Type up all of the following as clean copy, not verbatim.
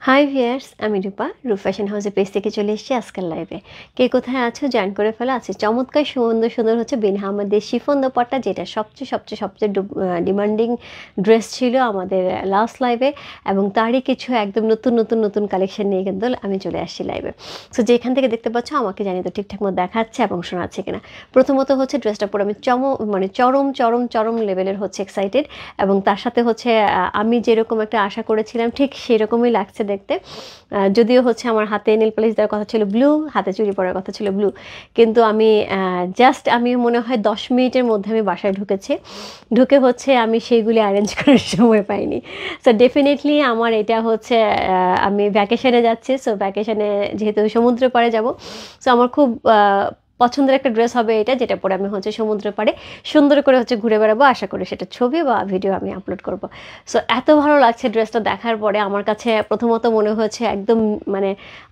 High viewers, আমি রূপা fashion হাউসের page থেকে চলে এসেছি আজকের লাইভে। কে কোথায় আছো জয়েন করে ফেলা আছে। চমৎকার সুন্দর সুন্দর হচ্ছে বিনহা আমাদের শিফন দোপাট্টা, যেটা সবচেয়ে ডিমান্ডিং ড্রেস ছিল আমাদের লাস্ট লাইভে, এবং তারই কিছু একদম নতুন কালেকশন নিয়ে কিন্তু আমি চলে আসছি লাইভে। সো যেখান থেকে দেখতে পাচ্ছ আমাকে জানি তো ঠিকঠাক মতো দেখাচ্ছে এবং শোনাচ্ছে কিনা। প্রথমত হচ্ছে ড্রেসটা পরে আমি চরম লেভেলের হচ্ছে এক্সাইটেড, এবং তার সাথে হচ্ছে আমি যেরকম একটা আশা করেছিলাম ঠিক সেরকমই লাগছে দেখতে। যদিও হচ্ছে আমার হাতে নেল পলিশ দেওয়ার কথা ছিল ব্লু, হাতে চুড়ি পরার কথা ছিল ব্লু, কিন্তু আমি মনে হয় 10 মিনিটের মধ্যে আমি বাসায় ঢুকে হচ্ছে আমি সেইগুলি অ্যারেঞ্জ করার সময় পাইনি। সো ডেফিনেটলি আমার এটা হচ্ছে আমি ভ্যাকেশনে যাচ্ছি। সো ভ্যাকেশনে যেহেতু সমুদ্র পাড়ে যাব, সো আমার খুব পছন্দের একটা ড্রেস হবে এটা, যেটা পরে আমি হচ্ছে সমুদ্র পাড়ে সুন্দর করে হচ্ছে ঘুরে বেড়াবো। আশা করি সেটা ছবি বা ভিডিও আমি আপলোড করব। সো এত ভালো লাগছে ড্রেসটা দেখার পরে। আমার কাছে প্রথমত মনে হয়েছে একদম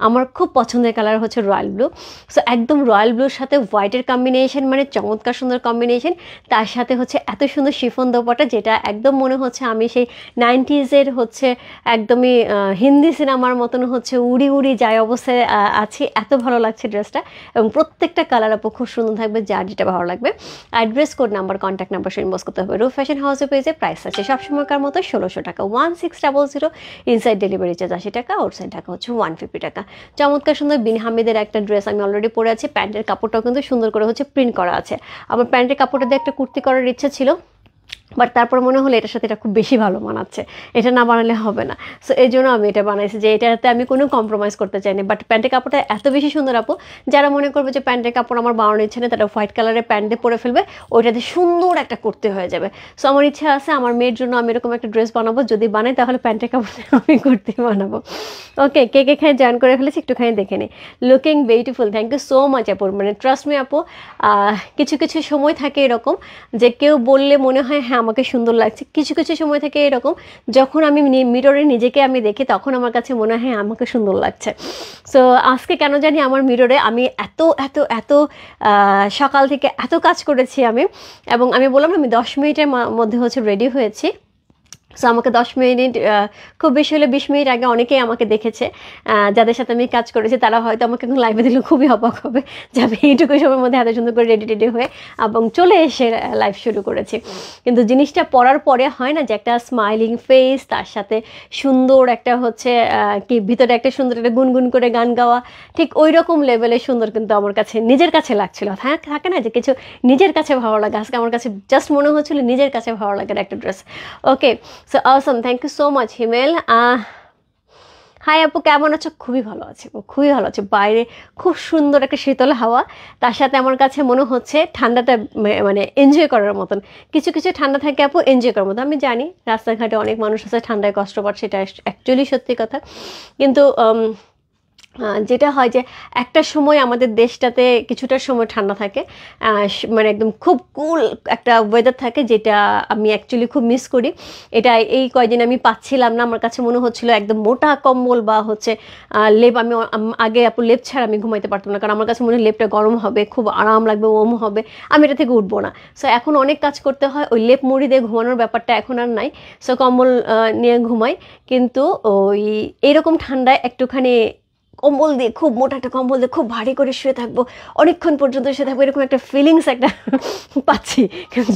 আমার খুব পছন্দের কালার হচ্ছে রয়্যাল ব্লু। সো একদম রয়্যাল ব্লুর সাথে হোয়াইটের কম্বিনেশন, চমৎকার সুন্দর কম্বিনেশন। তার সাথে হচ্ছে এত সুন্দর শিফন দোপাট্টা, যেটা একদম মনে হচ্ছে আমি সেই 90s হচ্ছে একদমই হিন্দি সিনেমার মতন হচ্ছে উড়ি যায় অবস্থায় আছি। এত ভালো লাগছে ড্রেসটা, এবং প্রত্যেকটা কালার আপু খুব সুন্দর থাকবে, যার যেটা ভালো লাগবে। Address, code number, contact number inbox করতে হবে। ফ্যাশন হাউসের পেজে প্রাইস আছে সবসময়কার মতো 1600 টাকা, 1600। ইনসাইড ডেলিভারি চার্জ 80 টাকা, আউটসাইড টাকা হচ্ছে 150 টাকা। চমৎকার সুন্দর বিন হামিদের একটা ড্রেস আমি অলরেডি পরে আছি। প্যান্টের কাপড়টাও কিন্তু সুন্দর করে হচ্ছে প্রিন্ট করা আছে। আমার প্যান্টের কাপড়টা দিয়ে একটা কুর্তি করার ইচ্ছা ছিল, বাট তারপর মনে হলো এটার সাথে এটা খুব বেশি ভালো মানাচ্ছে, এটা না বানালে হবে না। সো এই জন্য আমি এটা বানাইছি, যে এটাতে আমি কোনো কম্প্রোমাইজ করতে চাইনি। বাট প্যান্টের কাপড়টা এত বেশি সুন্দর আপু, যারা মনে করবে যে প্যান্টের কাপড় আমার বানানোর ইচ্ছে নেই, তারা হোয়াইট কালারের প্যান্ট দিয়ে পরে ফেলবে, ওইটাতে সুন্দর একটা কুর্তি হয়ে যাবে। সো আমার ইচ্ছা আছে আমার মেয়ের জন্য আমি এরকম একটা ড্রেস বানাবো, যদি বানাই তাহলে প্যান্টের কাপড় আমি কুর্তি বানাবো। ওকে, কে এখানে জয়েন করে ফেলেছি একটুখানি দেখে নিই। Looking beautiful, thank you so much আপু। ট্রাস্ট মি আপু, কিছু সময় থাকে এরকম যে কেউ বললে মনে হয় হ্যাঁ আমাকে সুন্দর লাগছে, কিছু সময় থেকে এরকম যখন আমি মিররে নিজেকে আমি দেখি তখন আমার কাছে মনে হয় আমাকে সুন্দর লাগছে। সো আজকে কেন জানি আমার মিররে আমি এত সকাল থেকে এত কাজ করেছি আমি, এবং আমি বললাম আমি 10 মিনিটের মধ্যে হচ্ছে রেডি হয়েছি। সো আমাকে 10 মিনিট, খুব বেশি হলে 20 মিনিট আগে অনেকেই আমাকে দেখেছে, যাদের সাথে আমি কাজ করেছি তারা হয়তো আমাকে এখন লাইভে দিলে খুবই অবাক হবে যে আমি এইটুকু সময়ের মধ্যে এত সুন্দর করে রেডি হয়ে এবং চলে এসে লাইভ শুরু করেছি। কিন্তু জিনিসটা পড়ার পরে হয় না যে একটা স্মাইলিং ফেস, তার সাথে সুন্দর একটা হচ্ছে কি ভিতরে একটা সুন্দর একটা গুনগুন করে গান গাওয়া, ঠিক ওই রকম লেভেলের সুন্দর কিন্তু আমার কাছে নিজের কাছে লাগছিল। হ্যাঁ, থাকে না যে কিছু নিজের কাছে ভালো লাগে, আজকে আমার কাছে জাস্ট মনে হচ্ছিল নিজের কাছে ভালো লাগার একটা dress. Okay, so awesome, thank you so much Himel. Hi আপু, কেমন আছো? খুবই ভালো আছে। বাইরে খুব সুন্দর একটা শীতল হাওয়া, তার সাথে আমার কাছে মনে হচ্ছে ঠান্ডাটা এনজয় করার মতন। কিছু ঠান্ডা থাকে আপু এনজয় করার মতো। আমি জানি রাস্তাঘাটে অনেক মানুষ আছে ঠান্ডায় কষ্ট পাচ্ছে, এটা অ্যাকচুয়ালি সত্যি কথা, কিন্তু যেটা হয় যে একটা সময় আমাদের দেশটাতে কিছুটা সময় ঠান্ডা থাকে, একদম খুব কুল একটা ওয়েদার থাকে, যেটা আমি অ্যাকচুয়ালি খুব মিস করি। এটা এই কয়দিন আমি পাচ্ছিলাম না। আমার কাছে মনে হচ্ছিল একদম মোটা কম্বল বা হচ্ছে লেপ, আমি আগে আপু লেপ ছাড়া আমি ঘুমাইতে পারতাম না, কারণ আমার কাছে মনে হয় লেপটা গরম হবে, খুব আরাম লাগবে, ওম হবে, আমি এটা থেকে উঠবো না। সো এখন অনেক কাজ করতে হয়, ওই লেপ মুড়ি দিয়ে ঘুমানোর ব্যাপারটা এখন আর নাই। সো কম্বল নিয়ে ঘুমাই, কিন্তু ওই এইরকম ঠান্ডায় একটুখানি কম্বল দিয়ে, খুব মোটা একটা কম্বল দিয়ে খুব ভারী করে শুয়ে থাকবো, অনেকক্ষণ পর্যন্ত শুয়ে থাকবো, এরকম একটা ফিলিংস একটা পাচ্ছি,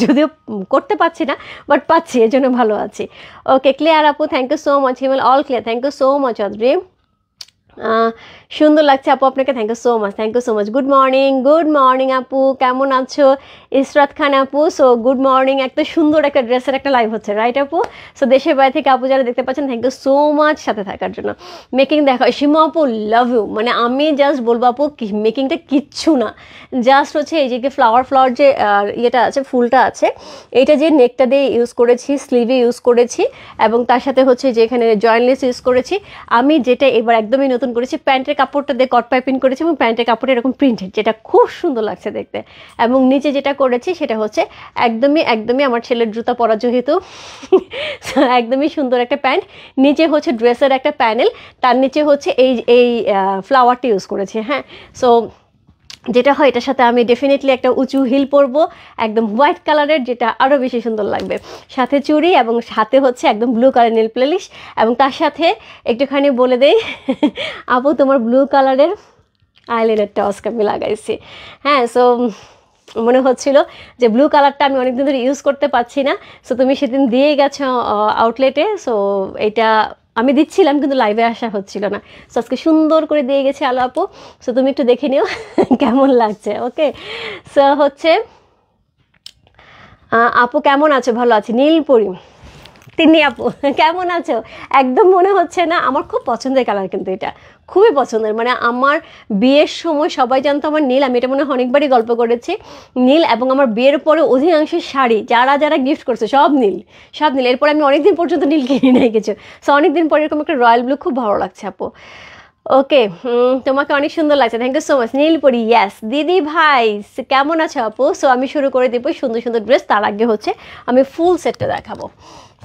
যদিও করতে পারছি না, বাট পাচ্ছি, এই জন্য ভালো আছি। ওকে, ক্লিয়ার আপু, thank you so much Himel, all clear, thank you so much Adri. সুন্দর লাগছে আপু আপনাকে, thank you so much. Good morning আপু, কেমন আছো? ইসরাত খান আপু, সো গুড মর্নিং। একটা সুন্দর একটা ড্রেসের একটা লাইভ হচ্ছে, রাইট আপু? সো দেশের বাইরে থেকে আপু যারা দেখতে পাচ্ছেন, থ্যাংক ইউ সো মাচ সাথে থাকার জন্য। মেকিং দেখা সীমা আপু, লাভ ইউ। আমি জাস্ট বলবো আপু, মেকিংটা কিচ্ছু না, জাস্ট হচ্ছে এই যে ফ্লাওয়ার যে ইয়েটা আছে, ফুলটা আছে, এইটা যে নেকটা দিয়ে ইউজ করেছি, স্লিভে ইউজ করেছি, এবং তার সাথে হচ্ছে যে এখানে জয়েন্টলেস ইউজ করেছি। আমি যেটা এবার একদমই নতুন করেছি, প্যান্টের কাপড়টা দিয়ে কট পাইপিং করেছি, এবং প্যান্টের কাপড়টা এরকম প্রিন্টেড, যেটা খুব সুন্দর লাগছে দেখতে। এবং নিচে যেটা করেছি সেটা হচ্ছে একদমই আমার ছেলের জুতা পরা, যেহেতু একদমই সুন্দর একটা প্যান্ট, নিচে হচ্ছে ড্রেসের একটা প্যানেল, তার নিচে হচ্ছে এই ফ্লাওয়ারটা ইউজ করেছি। হ্যাঁ, সো যেটা হয় এটার সাথে আমি ডেফিনেটলি একটা উঁচু হিল পরবো একদম হোয়াইট কালারের, যেটা আরও বেশি সুন্দর লাগবে, সাথে চুড়ি এবং সাথে হচ্ছে একদম ব্লু কালার নেল পলিশ, এবং তার সাথে একটুখানি বলে দেই আপু তোমার ব্লু কালারের আইলাইনারটা আজকে আমি লাগাইছি। হ্যাঁ, সো মনে হচ্ছিল যে ব্লু কালারটা আমি অনেকদিন ধরে ইউজ করতে পারছি না, সো তুমি সেদিন দিয়ে গেছো আউটলেটে, সো এটা আমি দিচ্ছিলাম কিন্তু লাইভে আসা হচ্ছিল না, সো আজকে সুন্দর করে দিয়ে গেছে আলো আপু, সো তুমি একটু দেখে নিও কেমন লাগছে। ওকে, সো হচ্ছে আপু কেমন আছো? ভালো আছি। নীলপরি তিনি আপু কেমন আছো? একদম মনে হচ্ছে না, আমার খুব পছন্দের কালার, কিন্তু এটা খুবই পছন্দের, মানে আমার বিয়ের সময় সবাই জানতো আমার নীল, আমি এটা মনে হয় অনেকবারই গল্প করেছি নীল, এবং আমার বিয়ের পরে অধিকাংশ শাড়ি যারা যারা গিফট করছে সব নীল, সব নীল। এরপরে আমি অনেকদিন পর্যন্ত নীল কিনে নিয়ে গেছি, সো অনেকদিন পরে এরকম একটা রয়্যাল ব্লু খুব ভালো লাগছে আপু। ওকে, তোমাকে অনেক সুন্দর লাগছে, thank you so much. Nilpori, ইয়াস দিদি ভাই কেমন আছো আপু? সো আমি শুরু করে দেবো সুন্দর সুন্দর ড্রেস, তার আগে হচ্ছে আমি ফুল সেটটা দেখাবো,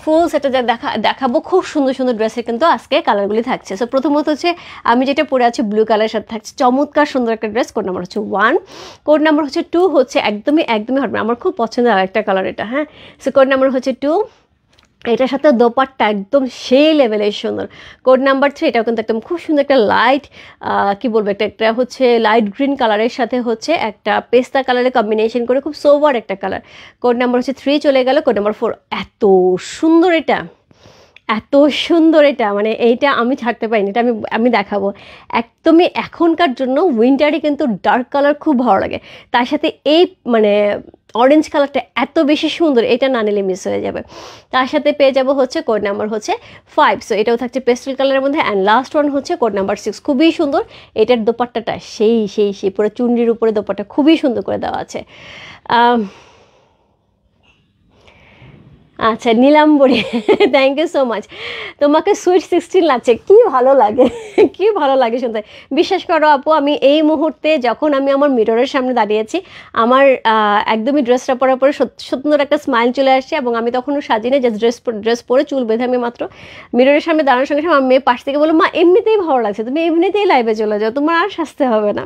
ফুল সেটটা যা দেখাবো খুব সুন্দর সুন্দর ড্রেসের কিন্তু আজকে কালারগুলি থাকছে। সো প্রথমত হচ্ছে আমি যেটা পরে আছি ব্লু কালারের সাথে থাকছে চমৎকার সুন্দর একটা ড্রেস, কোড নাম্বার হচ্ছে 1, কোড নাম্বার হচ্ছে 2 হচ্ছে একদমই একদমই হবে আমার খুব পছন্দের আরেকটা কালার এটা। হ্যাঁ, সো কোড নাম্বার হচ্ছে 2, এটার সাথে দোপাট্টা একদম সেই লেভেলের সুন্দর। কোড নাম্বার 3, এটাও কিন্তু একদম খুব সুন্দর একটা লাইট কি বলবো, একটা হচ্ছে লাইট গ্রিন কালারের সাথে হচ্ছে একটা পেস্তা কালারের কম্বিনেশন করে খুব সোবার একটা কালার। কোড নাম্বার হচ্ছে 3 চলে গেল। কোড নাম্বার 4, এত সুন্দর এটা, এত সুন্দর এটা, মানে এইটা আমি ছাড়তে পারিনি, এটা আমি আমি দেখাবো একদমই এখনকার জন্য উইন্টারে কিন্তু ডার্ক কালার খুব ভালো লাগে, তার সাথে এই মানে অরেঞ্জ কালারটা এত বেশি সুন্দর, এটা না নিলে মিস হয়ে যাবে। তার সাথে পেয়ে যাবো হচ্ছে কোড নাম্বার হচ্ছে 5, সো এটাও থাকছে পেস্টেল কালারের মধ্যে, অ্যান্ড লাস্ট ওয়ান হচ্ছে কোড নাম্বার 6, খুবই সুন্দর। এটার দোপাট্টাটা সেই সেই সেই পুরো চুন্ডির উপরে দোপাট্টা খুবই সুন্দর করে দেওয়া আছে। আচ্ছা Nilambari thank you so much, তোমাকে সুইট 16 লাগছে, কি ভালো লাগে কি ভালো লাগে শুনতে। বিশ্বাস করো আপু, আমি এই মুহূর্তে যখন আমি আমার মিররের সামনে দাঁড়িয়েছি, আমার একদমই ড্রেসটা পরার পরে সুন্দর একটা স্মাইল চলে আসছে, এবং আমি তখনও সাজিনি, জাস্ট ড্রেস পরে চুল বেঁধে আমি মাত্র মিররের সামনে দাঁড়ানোর সঙ্গে সঙ্গে আমার মেয়ে পাশ থেকে বললো, মা এমনিতেই ভালো লাগছে, তুমি এমনিতেই লাইভে চলে যাও, তোমার আর সাজতে হবে না।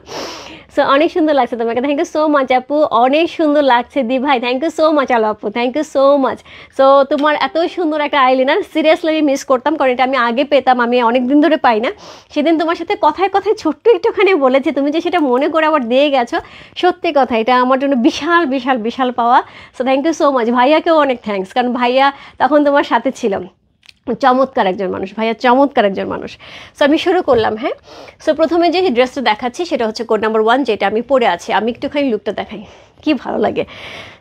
সো অনেক সুন্দর লাগছে তোমাকে, থ্যাংক ইউ সো মাচ আপু, অনেক সুন্দর লাগছে দি ভাই, thank you so much Alo আপু, thank you so much. So তোমার এত সুন্দর একটা আইলাইনার সিরিয়াসলি আমি মিস করতাম, কারণ এটা আমি আগে পেতাম, আমি অনেক দিন ধরে পাই না। সেদিন তোমার সাথে কথায় কথায় ছোট্ট একটুখানি বলেছি, তুমি যে সেটা মনে করে আবার দিয়ে গেছো, সত্যি কথা এটা আমার জন্য বিশাল বিশাল বিশাল পাওয়া। So thank you so much, ভাইয়াকেও অনেক থ্যাংকস, কারণ ভাইয়া তখন তোমার সাথে ছিল, চমৎকার একজন মানুষ ভাইয়া, চমৎকার একজন মানুষ। সো আমি শুরু করলাম। হ্যাঁ, সো প্রথমে যে ড্রেসটা দেখাচ্ছি সেটা হচ্ছে কোড নাম্বার 1, যেটা আমি পরে আছি, আমি একটুখানি লুকটা দেখাই, কি ভালো লাগে।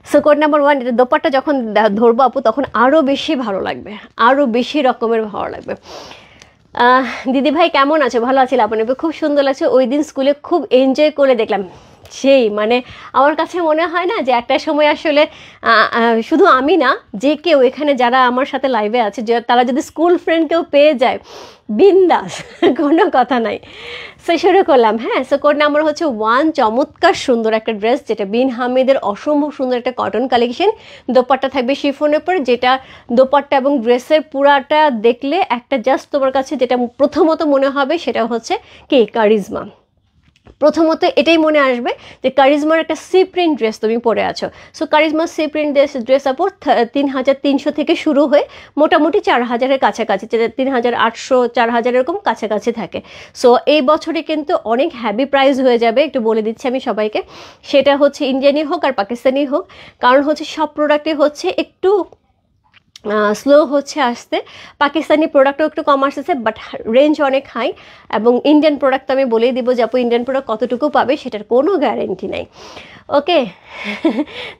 সো কোড নাম্বার 1, এটা দোপাট্টা যখন ধরবো আপু তখন আরও বেশি ভালো লাগবে, আরও বেশি রকমের ভালো লাগবে। দিদি ভাই কেমন আছে? ভালো আছি আপনাকে, খুব সুন্দর লাগছে, ওই দিন স্কুলে খুব এনজয় করে দেখলাম। সেই মানে আমার কাছে মনে হয় না যে একটা সময় আসলে শুধু আমি না, যে কেউ এখানে যারা আমার সাথে লাইভে আছে, যে তারা যদি স্কুল ফ্রেন্ডকেও পেয়ে যায়, বিন্দাস কোনো কথা নাই। সো শুরু করলাম। হ্যাঁ, সো কোড নাম্বার হচ্ছে 1, চমৎকার সুন্দর একটা ড্রেস, যেটা বিন হামিদের অসম্ভব সুন্দর একটা কটন কালেকশন। দোপাট্টা থাকবে শিফনের উপর, যেটা দোপাট্টা এবং ড্রেসের পুরাটা দেখলে একটা জাস্ট তোমার কাছে যেটা প্রথমত মনে হবে সেটা হচ্ছে কি কারিজমা। প্রথমত এটাই মনে আসবে যে কারিজমার একটা সি প্রিন্ট ড্রেস তুমি পরে আছো। সো কারিজমার সি প্রিন্ট ড্রেস আপর 3300 থেকে শুরু হয়ে মোটামুটি 4000-এর কাছাকাছি, 3800 4000 এরকম কাছাকাছি থাকে। সো এই বছরে কিন্তু অনেক হ্যাভি প্রাইস হয়ে যাবে, একটু বলে দিচ্ছি আমি সবাইকে, সেটা হচ্ছে ইন্ডিয়ানই হোক আর পাকিস্তানি হোক, কারণ হচ্ছে সব প্রোডাক্টে হচ্ছে একটু স্লো হচ্ছে আসতে, পাকিস্তানি প্রোডাক্টও একটু কম আসতেছে, বাট রেঞ্জ অনেক হাই। এবং ইন্ডিয়ান প্রোডাক্ট তো আমি বলেই দিব যে আপু ইন্ডিয়ান প্রোডাক্ট কতটুকু পাবে সেটার কোনো গ্যারেন্টি নাই। ওকে,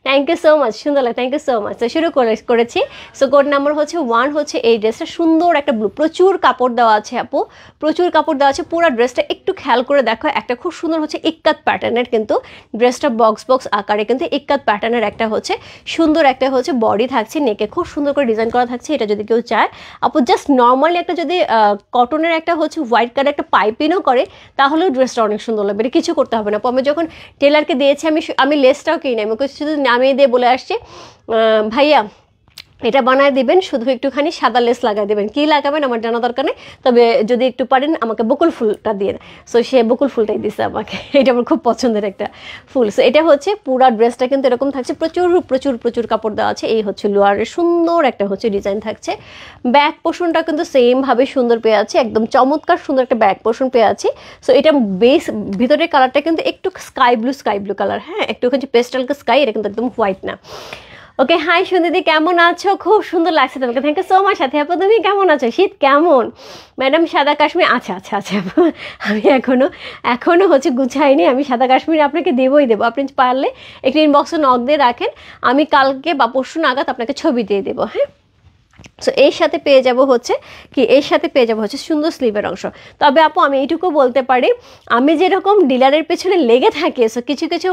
থ্যাংক ইউ সো মাচ, সুন্দর লাগে, থ্যাংক ইউ সো মাচ। তো শুরু করেছি। সো কোড নাম্বার হচ্ছে 1, হচ্ছে এই ড্রেসটা সুন্দর একটা ব্লু, প্রচুর কাপড় দেওয়া আছে আপু, প্রচুর কাপড় দেওয়া আছে। পুরো ড্রেসটা একটু খেয়াল করে দেখো, একটা খুব সুন্দর হচ্ছে ইক্কাত প্যাটার্নের, কিন্তু ড্রেসটা বক্স আকারে কিন্তু ইক্কাত প্যাটার্নের একটা হচ্ছে সুন্দর একটা হচ্ছে বডি থাকছে, নেকে খুব সুন্দর করে ডিজাইন করা থাকছে। এটা যদি কেউ চায় আপু জাস্ট নর্মালি একটা যদি কটনের একটা হচ্ছে হোয়াইট কালার একটা পাইপিংও করে, তাহলেও ড্রেসটা অনেক সুন্দর লাগবে, এটা কিছু করতে হবে না। আমি যখন টেলারকে দিয়েছি আমি লেসটাও কিনি, আমি শুধু নামিয়ে দিয়ে বলে আসছি, ভাইয়া এটা বানায় দিবেন, শুধু একটুখানি সাদা লেস লাগাই দেবেন। কি লাগাবেন আমার জানা দরকার নেই, তবে যদি একটু পারেন আমাকে বকুল ফুলটা দিয়ে। সো সে বকুল ফুলটাই দিছে আমাকে, এটা আমার খুব পছন্দের একটা ফুল। সো এটা হচ্ছে পুরা ড্রেসটা কিন্তু এরকম থাকছে, প্রচুর প্রচুর প্রচুর কাপড় দেওয়া আছে। এই হচ্ছে লোয়ারের সুন্দর একটা হচ্ছে ডিজাইন থাকছে। ব্যাক পোর্শনটা কিন্তু সেমভাবে সুন্দর পেয়ে আছে, একদম চমৎকার সুন্দর একটা ব্যাক পোর্শন পেয়ে আছে। সো এটা বেস ভিতরের কালারটা কিন্তু একটু স্কাই ব্লু কালার, হ্যাঁ একটু হচ্ছে পেস্টাল স্কাই, এটা কিন্তু একদম হোয়াইট না। ওকে, হাই সুন্দরদি, কেমন আছো? খুব সুন্দর লাগছে তোমাকে, থ্যাংক ইউ সো মাচ। সাথে আপু তুমি কেমন আছো? শীত কেমন ম্যাডাম? সাদা কাশ্মীর, আচ্ছা আচ্ছা আচ্ছা, আমি এখনো হচ্ছে গুছাইনি, আমি সাদা কাশ্মীর আপনাকে দেবই দেবো। আপনি পারলে একটু ইনবক্সে নক দিয়ে রাখেন, আমি কালকে বা পরশু নাগাদ আপনাকে ছবি দিয়ে দেবো, হ্যাঁ। সো এর সাথে পেয়ে যাব হচ্ছে কি, এর সাথে পেয়ে যাব হচ্ছে সুন্দর স্লিভের অংশ। তবে আপু আমি এইটুকু বলতে পারি, আমি যেরকম ডিলারের পেছনে লেগে থাকি, সো কিছু কিছু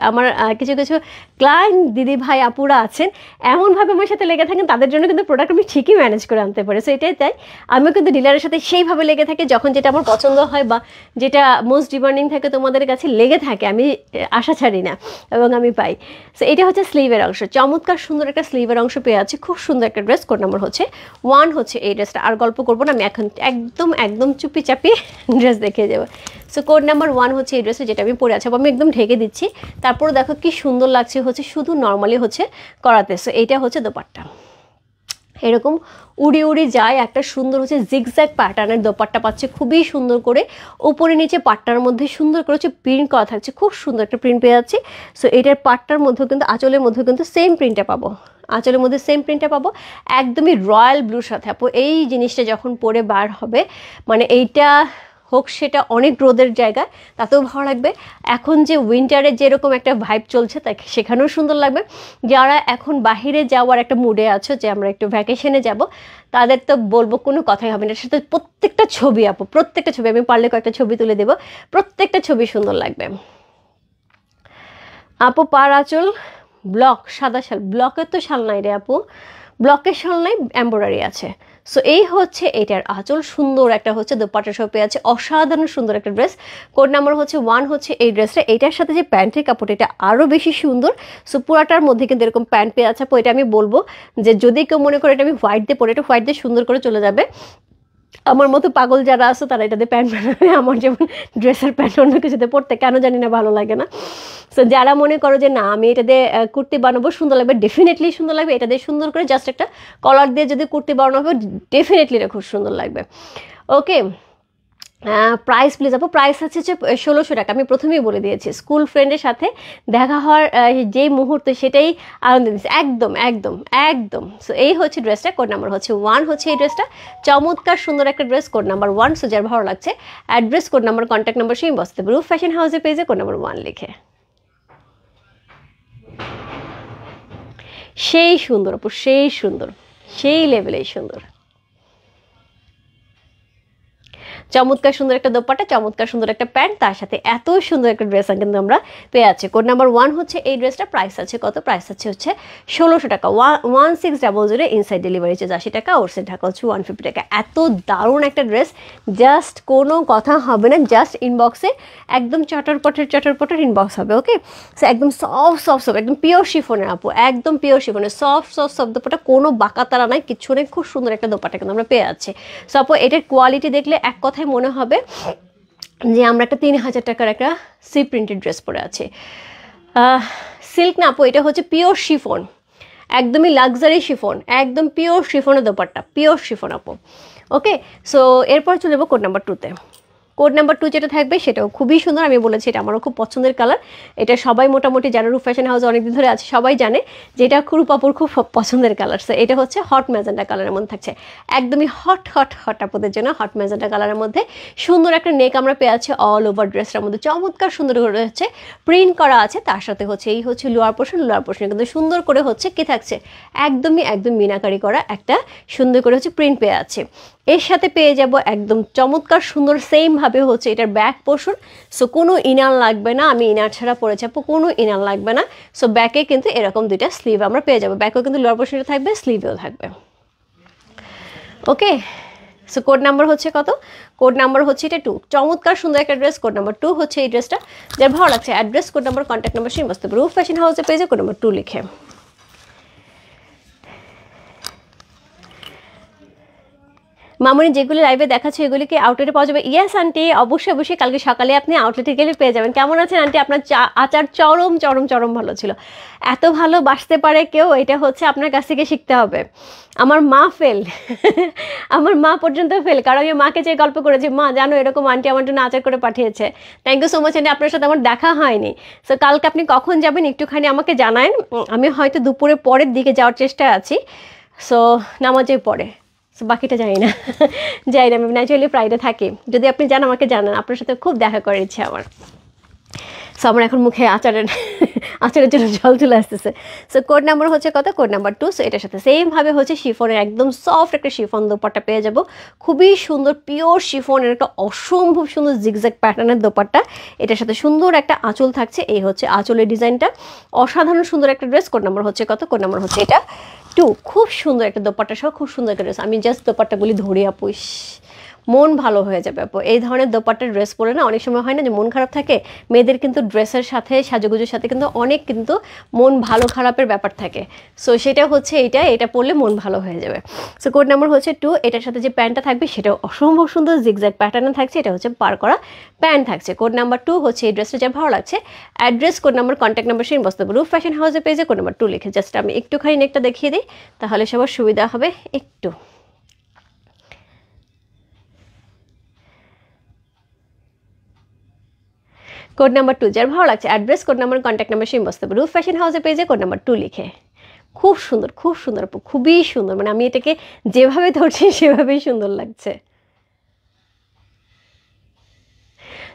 আমার কিছু কিছু ক্লায়েন্ট দিদি ভাই আপুরা আছেন এমনভাবে আমার সাথে লেগে থাকেন, তাদের জন্য কিন্তু প্রোডাক্ট আমি ঠিকই ম্যানেজ করে আনতে পারি। সো এটাই তাই, আমিও কিন্তু ডিলারের সাথে সেইভাবে লেগে থাকি, যখন যেটা আমার পছন্দ হয় বা যেটা মোস্ট ডিমান্ডিং থাকে তোমাদের কাছে লেগে থাকে, আমি আশা ছাড়ি না এবং আমি পাই। সো এটা হচ্ছে স্লিভের অংশ, চমৎকার সুন্দর একটা স্লিভের অংশ পেয়ে আছে, খুব সুন্দর একটা ড্রেস। কোড নাম্বার হচ্ছে 1 হচ্ছে এই ড্রেসটা। আর গল্প করবো না আমি, এখন একদম একদম চুপি চাপি ড্রেস দেখে যাবো। সো কোড নাম্বার 1 হচ্ছে এই ড্রেসে, যেটা আমি পরে আছি, আমি একদম ঢেকে দিচ্ছি। তারপর দেখো কি সুন্দর লাগছে হচ্ছে শুধু নর্মালি হচ্ছে করাতে। সো এইটা হচ্ছে দোপাট্টা, এরকম উড়ি উড়ি যায়, একটা সুন্দর হচ্ছে জিগজ্যাগ প্যাটার্নের দোপাট্টা পাচ্ছে, খুবই সুন্দর করে উপরে নিচে পাট্টার মধ্যে সুন্দর করে হচ্ছে প্রিন্ট করা থাকছে, খুব সুন্দর একটা প্রিন্ট পেয়ে যাচ্ছি। সো এটার পাট্টার মধ্যেও কিন্তু আঁচলের মধ্যেও কিন্তু সেম প্রিন্টটা পাবো, আঁচলের মধ্যে সেম প্রিন্টটা পাবো, একদমই রয়্যাল ব্লুর সাথে। আপু এই জিনিসটা যখন পরে বার হবে, মানে এইটা হোক সেটা অনেক রোদের জায়গায়, তাতেও ভালো লাগবে। এখন যে উইন্টারে যেরকম একটা ভাইব চলছে, তাই সেখানেও সুন্দর লাগবে। যারা এখন বাহিরে যাওয়ার একটা মুডে আছো, যে আমরা একটু ভ্যাকেশনে যাব, তাদের তো বলবো কোনো কথাই হবে না, সেটা প্রত্যেকটা ছবি আপু, প্রত্যেকটা ছবি, আমি পারলে কয়েকটা ছবি তুলে দেবো, প্রত্যেকটা ছবি সুন্দর লাগবে। আপু পার আঁচল ব্লক, সাদা শাল, ব্লকের তো শাল নাই রে আপু, ব্লকের শাল নাই, এমব্রয়ডারি আছে। সো এই হচ্ছে এটার আঁচল, সুন্দর একটা হচ্ছে দোপাট্টা সহ পেয়ে আছে, অসাধারণ সুন্দর একটা ড্রেস। কোড নাম্বার হচ্ছে 1 হচ্ছে এই ড্রেসটা। এটার সাথে যে প্যান্টের কাপড়, এটা আরও বেশি সুন্দর। সো পুরাটার মধ্যে কিন্তু এরকম প্যান্ট পেয়ে আছে। এটা আমি বলবো যে যদি কেউ মনে করে এটা আমি হোয়াইট দিয়ে পরে, এটা হোয়াইট দিয়ে সুন্দর করে চলে যাবে। আমার মতো পাগল যারা আছে তারা এটাতে প্যান্ট বানাবে, আমার যেমন ড্রেসের প্যান্ট অন্য কিছুতে পরতে কেন জানি না ভালো লাগে না। সো যারা মনে করো যে না আমি এটা দিয়ে কুর্তি বানাবো, সুন্দর লাগবে, ডেফিনেটলি সুন্দর লাগবে। এটা দিয়ে সুন্দর করে জাস্ট একটা কলার দিয়ে যদি কুর্তি বানানো হবে, ডেফিনেটলি এটা খুব সুন্দর লাগবে। ওকে, প্রাইস প্লিজ আপু। প্রাইস হচ্ছে 1600 টাকা। আমি প্রথমেই বলে দিয়েছি, স্কুল ফ্রেন্ডের সাথে দেখা হওয়ার যেই মুহূর্ত, সেটাই আনন্দ দিচ্ছে, একদম একদম একদম। সো এই হচ্ছে ড্রেসটা। কোড নাম্বার হচ্ছে 1 হচ্ছে এই ড্রেসটা, চমৎকার সুন্দর একটা ড্রেস। Code number 1। সো যার ভালো লাগছে address, code number, contact number সেই বসতে পারবো ফ্যাশন হাউসের পেজে কোড নাম্বার 1 লিখে। সেই সুন্দর আপু, সেই সুন্দর, সেই লেভেলেই সুন্দর, চমৎকার সুন্দর একটা দোপাট্টা, চমৎকার সুন্দর একটা প্যান্ট, তার সাথে এত সুন্দর একটা ড্রেস কিন্তু আমরা পেয়ে আছি। কোড নাম্বার 1 হচ্ছে এই ড্রেসটা। প্রাইস আছে কত? প্রাইস আছে হচ্ছে 1600 টাকা, 1600 ইনসাইড ডেলিভারি চার্জ 80 টাকা, আউটসাইড ঢাকা হচ্ছে 150 টাকা। এত দারুণ একটা ড্রেস, জাস্ট কোনো কথা হবে না, জাস্ট ইনবক্সে একদম চটরপটর ইনবক্স হবে। ওকে, সো একদম সফট, একদম পিওর শিফনের আপু, একদম পিওর শিফনের সফট দোপাট্টা, কোনো বাঁকাতারা নাই, কিচ্ছু নেই, খুব সুন্দর একটা দোপাট্টা কিন্তু আমরা পেয়ে আছি। সো আপু এটার কোয়ালিটি দেখলে এক কথায় মনে হবে যে আমরা একটা 3000 টাকার একটা সি প্রিন্টেড ড্রেস পরে আছি। সিল্ক না আপু, এটা হচ্ছে পিওর শিফন, একদমই লাক্সারি শিফন, একদম পিওর শিফনের দোপাট্টা, পিওর শিফন আপু। ওকে, সো এরপর চলে যাবো কোড নাম্বার 2-তে। কোড নাম্বার 2 যেটা থাকবে সেটাও খুবই সুন্দর, আমি বলেছি এটা আমারও খুব পছন্দের কালার। এটা সবাই মোটামুটি যারা রূপ ফ্যাশন হাউসে অনেকদিন ধরে আছে সবাই জানে যে এটা রূপাপুর খুব পছন্দের কালার। সো এটা হচ্ছে হট ম্যাজেন্টা কালারের মধ্যে থাকছে, একদমই হট আপুদের জন্য হট ম্যাজেন্টা কালারের মধ্যে সুন্দর একটা নেক আমরা পেয়ে আছি অল ওভার ড্রেসটার মধ্যে, চমৎকার সুন্দর করে হচ্ছে প্রিন্ট করা আছে। তার সাথে হচ্ছে এই হচ্ছে লোয়ার পোর্শন কিন্তু সুন্দর করে হচ্ছে কি থাকছে, একদম মিনাকারি করা একটা সুন্দর করে হচ্ছে প্রিন্ট পেয়ে আছে। এর সাথে পেয়ে যাব একদম চমৎকার সুন্দর সেম ভাবে হচ্ছে এটার ব্যাক পোর্শন। সো কোনো ইনার লাগবে না, আমি ইনার ছাড়া পরে যাবো, কোনো ইনার লাগবে না। সো ব্যাকে কিন্তু এরকম দুইটা স্লিভ আমরা পেয়ে যাবো, ব্যাকেও কিন্তু লোয়ার পোর্শনটা থাকবে, স্লিভেও থাকবে। ওকে, সো কোড নাম্বার হচ্ছে কত? কোড নাম্বার হচ্ছে এটা 2। চমৎকার সুন্দর একটা ড্রেস, কোড নাম্বার 2 হচ্ছে এই ড্রেসটা। যার ভালো লাগছে address, code number, contact number সেই মস্ত রূপ ফ্যাশন হাউসে পেজে কোড নাম্বার 2 লিখে। মামনি যেগুলি লাইভে দেখাচ্ছে এগুলিকে আউটলেটে পাওয়া যাবে? ইয়েস আন্টি, অবশ্যই অবশ্যই কালকে সকালে আপনি আউটলেটে গেলে পেয়ে যাবেন। কেমন আছেন আন্টি? আপনার আচার চরম চরম চরম ভালো ছিল। এত ভালো বাসতে পারে কেউ, এটা হচ্ছে আপনার কাছ থেকে শিখতে হবে। আমার মা ফেল আমার মা পর্যন্ত ফেল, কারণ আমি মাকে যে গল্প করেছি, মা জানো এরকম আন্টি আমার জন্য আচার করে পাঠিয়েছে। Thank you so much aunty, আপনার সাথে আমার দেখা হয়নি। সো কালকে আপনি কখন যাবেন একটুখানি আমাকে জানান। আমি হয়তো দুপুরের পরের দিকে যাওয়ার চেষ্টায় আছি, সো নামাজের পরে। সো বাকিটা জানি না যাই না, আমি ন্যাচুরালি ফ্রাইডে থাকি। যদি আপনি জান আমাকে জানান, আপনার সাথে খুব দেখা করার ইচ্ছে আমার। সো আমার এখন মুখে আচারের জন্য জল চলে আসতেছে। সো কোড নাম্বার হচ্ছে কত? Code number 2। সো এটার সাথে সেমভাবে হচ্ছে শিফনের একদম সফট একটা শিফন দোপাট্টা পেয়ে যাব, খুবই সুন্দর পিওর শিফনের একটা অসম্ভব সুন্দর জিগজ্যাগ প্যাটার্নের দোপাট্টা। এটার সাথে সুন্দর একটা আঁচল থাকছে, এই হচ্ছে আঁচলের ডিজাইনটা, অসাধারণ সুন্দর একটা ড্রেস। কোড নাম্বার হচ্ছে কত? কোড নাম্বার হচ্ছে এটা 2। খুব সুন্দর একটা দোপাট্টা সহ খুব সুন্দর একটা ড্রেস। আমি জাস্ট দোপাট্টাগুলি ধরে আপু, মন ভালো হয়ে যাবে আপু। এই ধরনের দোপাট্টার ড্রেস পরে না অনেক সময় হয় না যে মন খারাপ থাকে, মেয়েদের কিন্তু ড্রেসের সাথে সাজুগুজুর সাথে কিন্তু অনেক কিন্তু মন ভালো খারাপের ব্যাপার থাকে। সো সেটা হচ্ছে এটা পরলে মন ভালো হয়ে যাবে। সো কোড নাম্বার হচ্ছে 2। এটার সাথে যে প্যান্টটা থাকবে সেটাও অসম্ভব সুন্দর জিগজ্যাগ প্যাটার্নে থাকছে, এটা হচ্ছে পার করা প্যান্ট থাকছে। কোড নাম্বার 2 হচ্ছে এই ড্রেসটা যা ভালো লাগছে। Address, code number, contact number সেই বস্তু রূপ ফ্যাশন হাউসের পেজে কোড নাম্বার 2 লিখে জাস্ট আমি একটুখানি নেকটা দেখিয়ে দিই, তাহলে সবার সুবিধা হবে একটু। কোড নাম্বার 2 যার ভালো লাগছে, address, code number, contact number সেই বস্তু রূপ ফ্যাশন হাউসের পেজে কোড নাম্বার 2 লিখে। খুব সুন্দর আপু, খুবই সুন্দর, মানে আমি এটাকে যেভাবে ধরছি সেভাবেই সুন্দর লাগছে।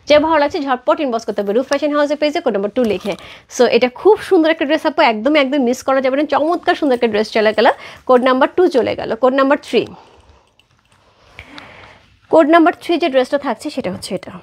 যে ভালো লাগছে ঝটপট ইনবক্স করতে হবে রূপ ফ্যাশন হাউসের পেজে কোড নাম্বার 2 লিখে। সো এটা খুব সুন্দর একটা ড্রেস আপু, একদম মিস করা যাবে না, চমৎকার সুন্দর একটা ড্রেস চলে গেল। কোড নাম্বার 2 চলে গেল। Code number 3। কোড নাম্বার 3 যে ড্রেসটা থাকছে সেটা হচ্ছে এটা,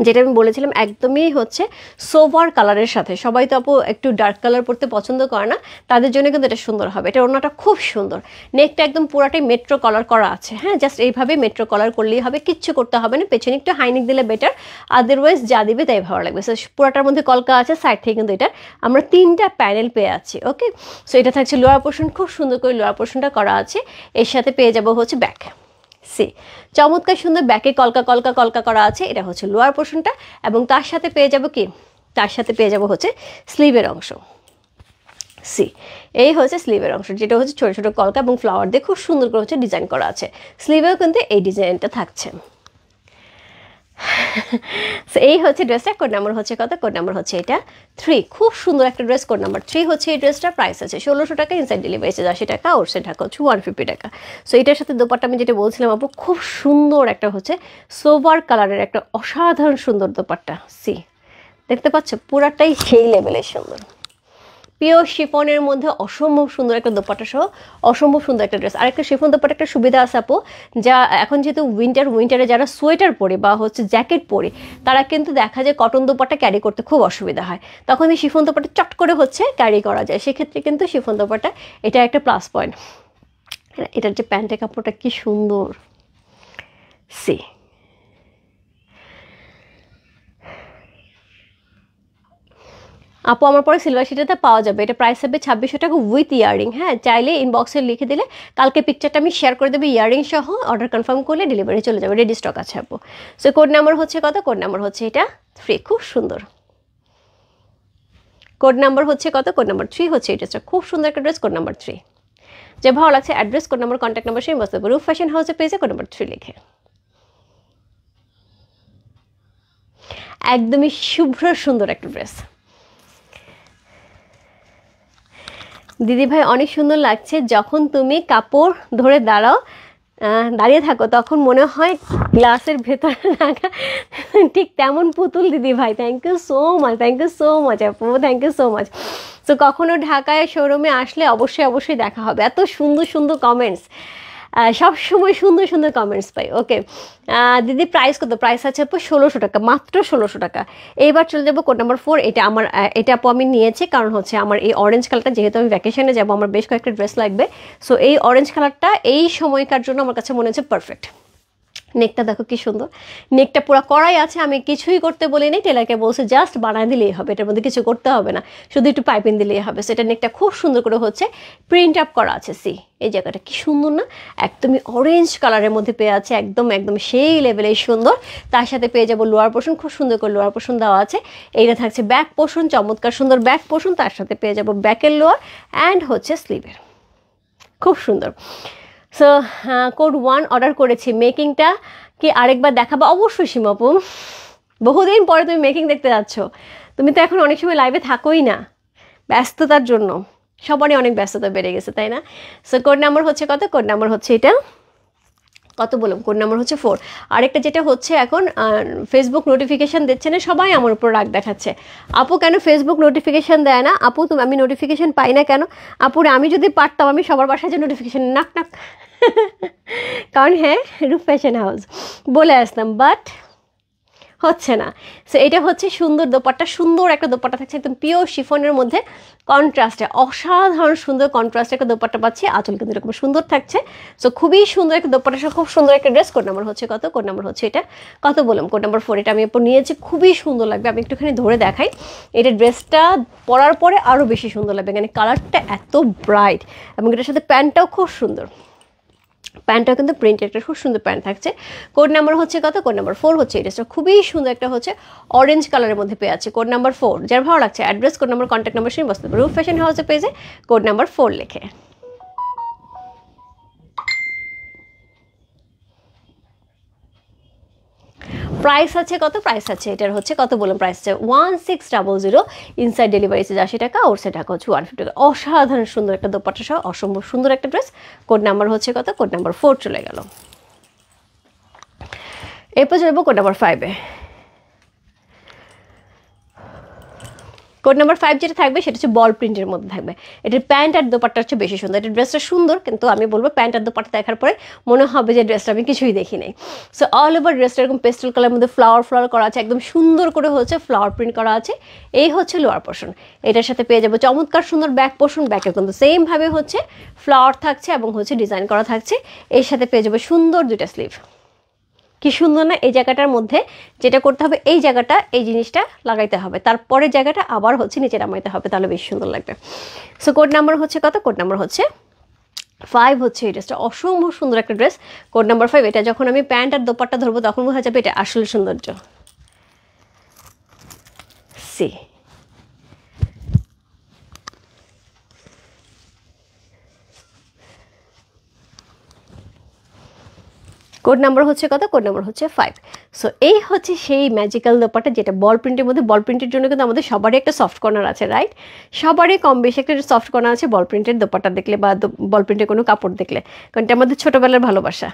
যেটা আমি বলেছিলাম একদমই হচ্ছে সোভার কালারের সাথে। সবাই তো আপু একটু ডার্ক কালার পরতে পছন্দ করে না, তাদের জন্য কিন্তু এটা সুন্দর হবে। এটা ওড়নাটা খুব সুন্দর, নেকটা একদম পুরাটাই মেট্রো কালার করা আছে। হ্যাঁ, জাস্ট এইভাবে মেট্রো কালার করলেই হবে, কিচ্ছু করতে হবে না। পেছনে একটু হাইনেক দিলে বেটার, আদারওয়াইজ যা দিবে তাই ভালো লাগবে। সো পুরাটার মধ্যে কলকা আছে, সাইড থেকে কিন্তু এটা আমরা 3টা প্যানেল পেয়ে আছি। ওকে, সো এটা থাকছে লোয়ার পোর্শন, খুব সুন্দর করে লোয়ার পোর্শনটা করা আছে। এর সাথে পেয়ে যাবো হচ্ছে ব্যাক, সি চমৎকার সুন্দর ব্যাকে কলকা করা আছে, এটা হচ্ছে লোয়ার পোর্শনটা। এবং তার সাথে পেয়ে যাব কি, তার সাথে পেয়ে যাব হচ্ছে স্লিভের অংশ। সি এই হচ্ছে স্লিভের অংশ, যেটা হচ্ছে ছোট ছোট কলকা এবং ফ্লাওয়ার দিয়ে খুব সুন্দর করে হচ্ছে ডিজাইন করা আছে। স্লিভেও কিন্তু এই ডিজাইনটা থাকছে। এই হচ্ছে ড্রেসটা। কোড নাম্বার হচ্ছে কত? কোড নাম্বার হচ্ছে এটা 3। খুব সুন্দর একটা ড্রেস। কোড নাম্বার 3 হচ্ছে এই ড্রেসটা, প্রাইস আছে 1600 টাকা, ইনসাইড ডেলিভারি 80 টাকা, আউটসাইড ঢাকা হচ্ছে 150 টাকা। সো এটার সাথে দোপাট্টা আমি যেটা বলছিলাম আপু, খুব সুন্দর একটা হচ্ছে সোভার কালারের একটা অসাধারণ সুন্দর দোপাট্টা। সি দেখতে পাচ্ছ, পুরাটাই সেই লেভেলের সুন্দর, পিওর শিফনের মধ্যে অসম্ভব সুন্দর একটা দোপাট্টা সহ অসম্ভব সুন্দর একটা ড্রেস। আর একটা শিফন দোপাট্টা একটা সুবিধা আছে আপু, যা এখন যেহেতু উইন্টারে যারা সোয়েটার পরে বা হচ্ছে জ্যাকেট পরে, তারা কিন্তু দেখা যায় কটন দোপাট্টা ক্যারি করতে খুব অসুবিধা হয়, তখন এই শিফন দোপাট্টা চট করে হচ্ছে ক্যারি করা যায়। সেক্ষেত্রে কিন্তু শিফন দোপাট্টা এটা একটা প্লাস পয়েন্ট। এটার যে প্যান্টের কাপড়টা কি সুন্দর। সি আপু আমার পরে সিলভার শিটেতে পাওয়া যাবে, এটা প্রাইস হবে 2600 টাকা উইথ ইয়ারিং। হ্যাঁ, চাইলে ইনবক্সে লিখে দিলে কালকে পিকচারটা আমি শেয়ার করে দেবো ইয়ারিং সহ, অর্ডার কনফার্ম করলে ডেলিভারি চলে যাবে, রেডি স্টক আছে আপু। সো কোড নাম্বার হচ্ছে কত? কোড নাম্বার হচ্ছে এটা 3। খুব সুন্দর। কোড নাম্বার হচ্ছে কত? কোড নাম্বার 3 হচ্ছে এই ড্রেসটা, খুব সুন্দর একটা ড্রেস। কোড নাম্বার 3 যে ভালো লাগছে, address, code number, contact number সেই বসতে রূপ ফ্যাশন হাউসের পেজে কোড নাম্বার 3 লিখে। একদমই শুভ্র সুন্দর একটা ড্রেস। দিদি ভাই অনেক সুন্দর লাগছে, যখন তুমি কাপড় ধরে দাঁড়িয়ে থাকো তখন মনে হয় গ্লাসের ভেতরে রাখা, ঠিক তেমন পুতুল দিদি ভাই। Thank you so much, thank you so much আপু, thank you so much. So কখনো ঢাকায় শোরুমে আসলে অবশ্যই দেখা হবে। এত সুন্দর সুন্দর কমেন্টস, সবসময় সুন্দর সুন্দর কমেন্টস পাই। ওকে দিদি, প্রাইস কত? প্রাইস আছে আপু 1600 টাকা, মাত্র 1600 টাকা। এইবার চলে যাবো কোড নাম্বার 4। এটা আপু আমি নিয়েছি কারণ হচ্ছে আমার এই অরেঞ্জ কালারটা, যেহেতু আমি ভ্যাকেশনে যাবো, আমার বেশ কয়েকটা ড্রেস লাগবে। সো এই অরেঞ্জ কালারটা এই সময়কার জন্য আমার কাছে মনে হচ্ছে পারফেক্ট। নেকটা দেখো কি সুন্দর, নেকটা পুরো করাই আছে, আমি কিছুই করতে বলিনি, টেলারকে বলছে জাস্ট বানায় দিলেই হবে, এটার মধ্যে কিছু করতে হবে না, শুধু একটু পাইপিং দিলেই হবে। সেটা নেকটা খুব সুন্দর করে হচ্ছে প্রিন্ট আপ করা আছে। সি এই জায়গাটা কি সুন্দর না, একদমই অরেঞ্জ কালারের মধ্যে পেয়ে আছে, একদম একদম সেই লেভেলেই সুন্দর। তার সাথে পেয়ে যাবো লোয়ার পোর্শন, খুব সুন্দর করে লোয়ার পোর্শন দেওয়া আছে। এইটা থাকছে ব্যাক পোর্শন, চমৎকার সুন্দর ব্যাক পোর্শন, তার সাথে পেয়ে যাবো ব্যাকের লোয়ার অ্যান্ড হচ্ছে স্লিভের, খুব সুন্দর। সো কোড 1 অর্ডার করেছি, মেকিংটা কি আরেকবার দেখাবো? অবশ্যই সীমাপু, বহুদিন পরে তুমি মেকিং দেখতে যাচ্ছ, তুমি তো এখন অনেক সময় লাইভে থাকোই না, ব্যস্ততার জন্য সবারই অনেক ব্যস্ততা বেড়ে গেছে, তাই না? সো কোড নাম্বার হচ্ছে কত? কোড নাম্বার হচ্ছে এটা কত বললাম, কোড নাম্বার হচ্ছে 4। আরেকটা যেটা হচ্ছে এখন ফেসবুক নোটিফিকেশান দিচ্ছে না, সবাই আমার উপর রাগ দেখাচ্ছে, আপু কেন ফেসবুক নোটিফিকেশান দেয় না? আপু তুমি, আমি নোটিফিকেশান পাই না কেন? আপুরে আমি যদি পারতাম আমি সবার বাসায় যে নোটিফিকেশান নাক নাক কারণ হ্যাঁ রূপ ফ্যাশন হাউস বলে আসতাম, বাট হচ্ছে না। সো এটা হচ্ছে সুন্দর দোপাট্টা, সুন্দর একটা দোপাট্টা থাকছে একদম পিওর শিফনের মধ্যে, কন্ট্রাস্টে অসাধারণ সুন্দর কন্ট্রাস্টে একটা দোপাট্টা পাচ্ছি, আঁচল কিন্তু এরকম সুন্দর থাকছে। সো খুবই সুন্দর একটা দোপাট্টা, খুব সুন্দর একটা ড্রেস। কোড নাম্বার হচ্ছে কত? কোড নাম্বার হচ্ছে এটা কত বললাম, কোড নাম্বার 4। এটা আমি এরপর নিয়েছি, খুবই সুন্দর লাগবে, আমি একটুখানি ধরে দেখাই। এটা ড্রেসটা পরার পরে আরও বেশি সুন্দর লাগবে, মানে কালারটা এত ব্রাইট এবং এটার সাথে প্যান্টটাও খুব সুন্দর, প্যান্টটাও কিন্তু প্রিন্টের একটা খুব সুন্দর প্যান্ট থাকছে। কোড নাম্বার হচ্ছে কত? কোড নাম্বার 4 হচ্ছে এই ড্রেসটা, খুবই সুন্দর একটা হচ্ছে অরেঞ্জ কালারের মধ্যে পেয়ে আছে। কোড নাম্বার 4, যার ভালো লাগছে address, code number, contact number শুনে বসতে পারবে রূপ ফ্যাশন হাউসের পেজে কোড নাম্বার 4 লিখে। প্রাইস আছে কত? প্রাইস আছে এটার হচ্ছে কত বললাম, প্রাইস আছে 1600, ইনসাইড ডেলিভারি চার্জ 80 টাকা, ওর টাকা হচ্ছে 150 টাকা। অসাধারণ সুন্দর একটা দোপাট্টা সহ অসম্ভব সুন্দর একটা ড্রেস। কোড নাম্বার হচ্ছে কত? কোড নাম্বার 4 চলে গেল। এরপর চলবো কোড নাম্বার 5-এ। কোড নাম্বার 5 যেটা থাকবে সেটা হচ্ছে বল প্রিন্টের মধ্যে থাকবে। এটার প্যান্ট আর দোপাট্টা হচ্ছে বেশি সুন্দর। এটার ড্রেসটা সুন্দর, কিন্তু আমি বলবো প্যান্ট আর দোপাট্টা দেখার পরে মনে হবে যে ড্রেসটা আমি কিছুই দেখি নাই। সো অল ওভার ড্রেসটা এরকম পেস্টেল কালারের মধ্যে ফ্লাওয়ার করা আছে, একদম সুন্দর করে হচ্ছে ফ্লাওয়ার প্রিন্ট করা আছে। এই হচ্ছে লোয়ার পোর্শন। এটার সাথে পেয়ে যাবো চমৎকার সুন্দর ব্যাক পোর্শন, ব্যাকে কিন্তু সেমভাবে হচ্ছে ফ্লাওয়ার থাকছে এবং হচ্ছে ডিজাইন করা থাকছে। এর সাথে পেয়ে যাবো সুন্দর দুইটা স্লিভ। কি সুন্দর না? এই জায়গাটার মধ্যে যেটা করতে হবে, এই জায়গাটা এই জিনিসটা লাগাইতে হবে, তারপরে জায়গাটা আবার হচ্ছে নিচে নামাইতে হবে, তাহলে বেশ সুন্দর লাগবে। সো কোড নাম্বার হচ্ছে কত? কোড নাম্বার হচ্ছে 5 হচ্ছে এই ড্রেসটা, অসম্ভব সুন্দর একটা ড্রেস। Code number 5। এটা যখন আমি প্যান্ট আর দোপাট্টা ধরবো তখন বোঝা যাবে এটা আসলে সৌন্দর্য। সি কোড নাম্বার হচ্ছে কত? কোড নাম্বার হচ্ছে 5। সো এই হচ্ছে সেই ম্যাজিক্যাল দোপাট্টা যেটা বল প্রিন্টের মধ্যে। বল প্রিন্টের জন্য কিন্তু আমাদের সবারই একটা সফট কর্নার আছে, রাইট? সবারই কম বেশি একটা সফট কর্নার আছে বল প্রিন্টের দোপাট্টা দেখলে বা বল প্রিন্টের কোনো কাপড় দেখলে, কারণ এটা আমাদের ছোটোবেলার ভালোবাসা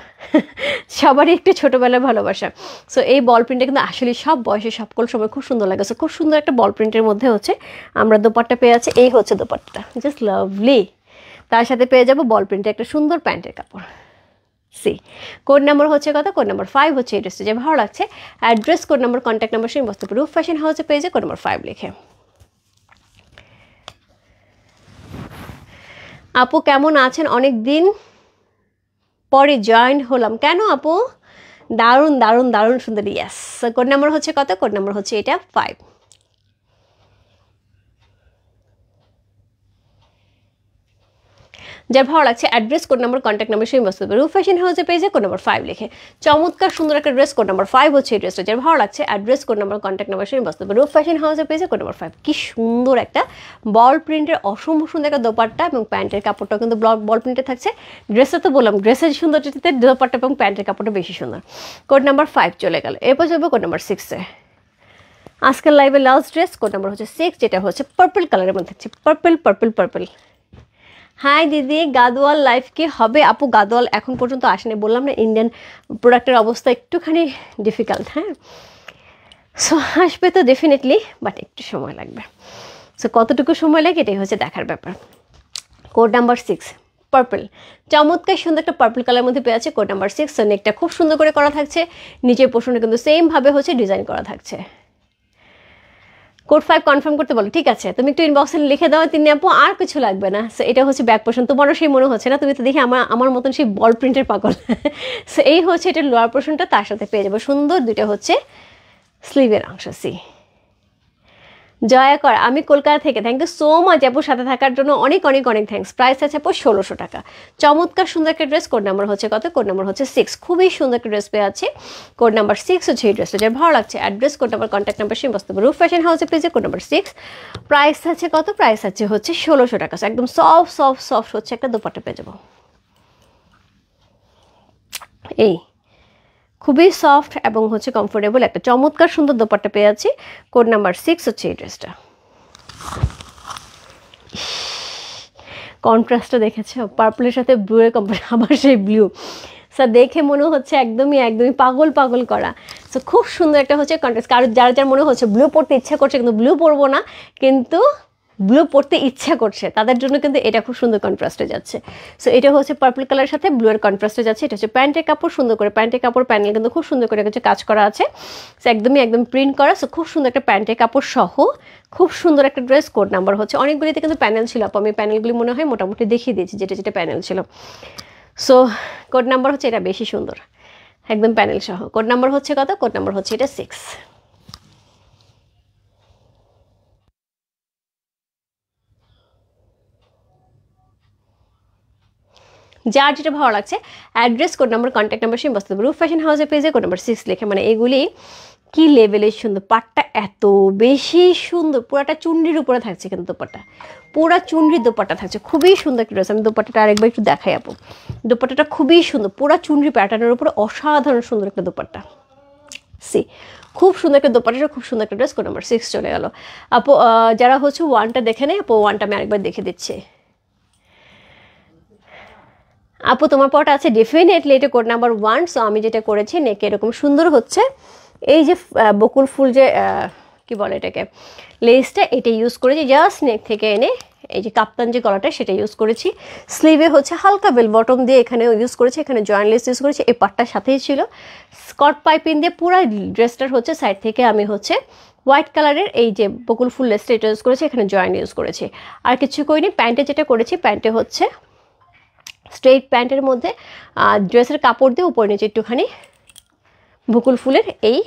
সবারই একটু ছোটোবেলার ভালোবাসা। সো এই বল প্রিন্টটা কিন্তু আসলে সব বয়সে সকল সময় খুব সুন্দর লাগে। সো খুব সুন্দর একটা বল প্রিন্টের মধ্যে হচ্ছে আমরা দোপাট্টা পেয়ে আছি। এই হচ্ছে দোপাট্টাটা, জাস্ট লাভলি। তার সাথে পেয়ে যাবো বল প্রিন্টের একটা সুন্দর প্যান্টের কাপড়। সি কোড নাম্বার হচ্ছে কত? কোড নাম্বার 5 হচ্ছে এই ড্রেসটা, যে ভালো লাগছে address, code number, contact number শুনে বসতে পারবে রূপ ফ্যাশন হাউসে পেজে কোড নাম্বার 5 লিখে। আপু কেমন আছেন? অনেক দিন পরে জয়েন হলাম। কেন আপু? দারুণ দারুণ দারুণ সুন্দর। ইয়াস, কোড নাম্বার হচ্ছে কত? কোড নাম্বার হচ্ছে এটা 5। যার ভালো লাগছে address, code number, contact number শুনে বসতে পারবে রূপ ফ্যাশন হাউসে পেজে কোড নাম্বার 5 লিখে। চমৎকার সুন্দর একটা ড্রেস, কোড নাম্বার 5 হচ্ছে এই ড্রেসটা। যার ভালো লাগছে address, code number, contact number শুনে বসতে পারবে রূপ ফ্যাশন হাউসে পেজে কোড নাম্বার 5। কি সুন্দর একটা বল প্রিন্টের অসম্ভব সুন্দর একটা দোপাট্টা এবং প্যান্টের কাপড়টাও কিন্তু বল প্রিন্টে থাকছে। ড্রেসটা তো বললাম ড্রেসের সৌন্দর্যতে দোপাট্টা এবং প্যান্টের কাপড়টা বেশি সুন্দর। কোড নাম্বার 5 চলে গেল। এরপর যাবো কোড নাম্বার 6-এ। আজকের লাইভে লাস্ট ড্রেস, কোড নাম্বার হচ্ছে 6, যেটা হচ্ছে পার্পল কালারের মধ্যে থাকছে। Purple purple purple. হাই দিদি, গাদোয়াল লাইফ কি হবে? আপু গাদোয়াল এখন পর্যন্ত আসেনি, বললাম না ইন্ডিয়ান প্রোডাক্টের অবস্থা একটুখানি ডিফিকাল্ট। হ্যাঁ, সো আসবে তো ডেফিনেটলি, বাট একটু সময় লাগবে। সো কতটুকু সময় লাগে এটাই হচ্ছে দেখার ব্যাপার। কোড নাম্বার 6 পার্পল, চমৎকার সুন্দর একটা পার্পল কালারের মধ্যে পেয়ে আছে। Code number 6। সো নেকটা খুব সুন্দর করে করা থাকছে, নিচের পোর্শনে কিন্তু সেমভাবে হচ্ছে ডিজাইন করা থাকছে। কোড 5 কনফার্ম করতে বলো, ঠিক আছে তুমি একটু ইনবক্সে লিখে দাও তিনি আপু, আর কিছু লাগবে না। সো এটা হচ্ছে ব্যাক পোর্শন, তোমারও সেই মনে হচ্ছে না, তুমি তো দেখি আমার মতন সেই বল প্রিন্টের পাগল। সো এই হচ্ছে এটা লোয়ার পোর্শনটা, তার সাথে পেয়ে যাবো সুন্দর দুইটা হচ্ছে স্লিভের অংশ। সি জয়া কর, আমি কলকাতা থেকে, থ্যাংক ইউ সো মাচ আপুর সাথে থাকার জন্য, অনেক অনেক অনেক থ্যাঙ্কস। প্রাইস আছে আপু 1600 টাকা। চমৎকার সুন্দর একটা ড্রেস, কোড নাম্বার হচ্ছে কত? কোড নাম্বার হচ্ছে 6। খুবই সুন্দর একটা ড্রেস পেয়ে আছে, কোড নাম্বার 6 হচ্ছে এই ড্রেসটা, যার ভালো লাগছে address, code number, contact number, সেই বস্তু রূপ ফ্যাশন হাউসে পেজে, কোড নাম্বার 6। প্রাইস আছে কত? প্রাইস আছে হচ্ছে 1600 টাকা। একদম সফট সফট সফট হচ্ছে একটা দোপাট্টা পেয়ে যাবো, এই খুবই সফট এবং হচ্ছে কমফোর্টেবল একটা চমৎকার সুন্দর দোপাট্টা পেয়ে আছি, কোড নাম্বার 6 হচ্ছে এই ড্রেসটা। কন্ট্রাস্টটা দেখেছো, পার্পলের সাথে ব্লু এর কম্পাস, আবার সেই ব্লু। সো দেখে মনে হচ্ছে একদমই পাগল পাগল করা। সো খুব সুন্দর একটা হচ্ছে কন্ট্রাস্ট। কারো যার মনে হচ্ছে ব্লু পড়তে ইচ্ছা করছে কিন্তু ব্লু পরবো না, কিন্তু ব্লু পরতে ইচ্ছা করছে, তাদের জন্য কিন্তু এটা খুব সুন্দর কন্ট্রাস্টে যাচ্ছে। সো এটা হচ্ছে পার্পল কালারের সাথে ব্লু এর কন্ট্রাস্টে যাচ্ছে। এটা হচ্ছে প্যান্টের কাপড়, সুন্দর করে প্যান্টের কাপড়, প্যানেল কিন্তু খুব সুন্দর করে কিছু কাজ করা আছে। সো একদম প্রিন্ট করা। সো খুব সুন্দর একটা প্যান্টের কাপড় সহ খুব সুন্দর একটা ড্রেস, কোড নাম্বার হচ্ছে, অনেকগুলিতে কিন্তু প্যানেল ছিল আপু, আমি প্যানেলগুলি মনে হয় মোটামুটি দেখিয়ে দিয়েছি যেটা প্যানেল ছিল। সো কোড নাম্বার হচ্ছে এটা বেশি সুন্দর, একদম প্যানেল সহ। কোড নাম্বার হচ্ছে কত? কোড নাম্বার হচ্ছে এটা 6। যার যেটা ভালো লাগছে address, code number, contact number, সেই বস্তু রূপ ফ্যাশন হাউসের পেজে, কোড নাম্বার 6 লেখে। মানে এগুলি কি লেভেলের সুন্দর, পাটটা এত বেশি সুন্দর, পুরাটা চুনরির উপরে থাকছে, কিন্তু দোপাট্টা পুরা চুনরির দোপাট্টা থাকছে, খুবই সুন্দর একটা ড্রেস। আমি দোপাট্টাটা আরেকবার একটু দেখাই আপু, দোপাট্টাটা খুবই সুন্দর, পুরা চুনরি প্যাটার্নের উপরে অসাধারণ সুন্দর একটা দোপাট্টা। সি খুব সুন্দর একটা দোপাট্টা, খুব সুন্দর একটা ড্রেস, কোড নাম্বার 6 চলে গেল আপু। যারা হচ্ছে ওয়ানটা দেখে নেয় আপু, ওয়ানটা আমি আরেকবার দেখে দিচ্ছি। আপু তোমার পটা আছে ডেফিনেটলি, এটা কোড নাম্বার 1। সো আমি যেটা করেছি নেকে এরকম সুন্দর হচ্ছে এই যে বকুল ফুল যে কি বলে এটাকে, লেসটা, এটা ইউজ করেছি জাস্ট নেক থেকে এনে, এই যে কাপ্তান যে গলাটা সেটা ইউজ করেছি। স্লিভে হচ্ছে হালকা বেল বটম দিয়ে এখানে ইউজ করেছি, এখানে জয়েন্ট লেস ইউজ করেছি, এই পাটটার সাথেই ছিল স্কট পাইপিং দিয়ে পুরো ড্রেসটার হচ্ছে সাইড থেকে আমি হচ্ছে হোয়াইট কালারের এই যে বকুল ফুল লেসটা এটা ইউজ করেছি, এখানে জয়েন্ট ইউজ করেছি, আর কিছু করিনি। প্যান্টে যেটা করেছি, প্যান্টে হচ্ছে স্ট্রেইট প্যান্টের মধ্যে ড্রেসের কাপড় দিয়ে উপরে নিচে একটুখানি বকুল ফুলের এই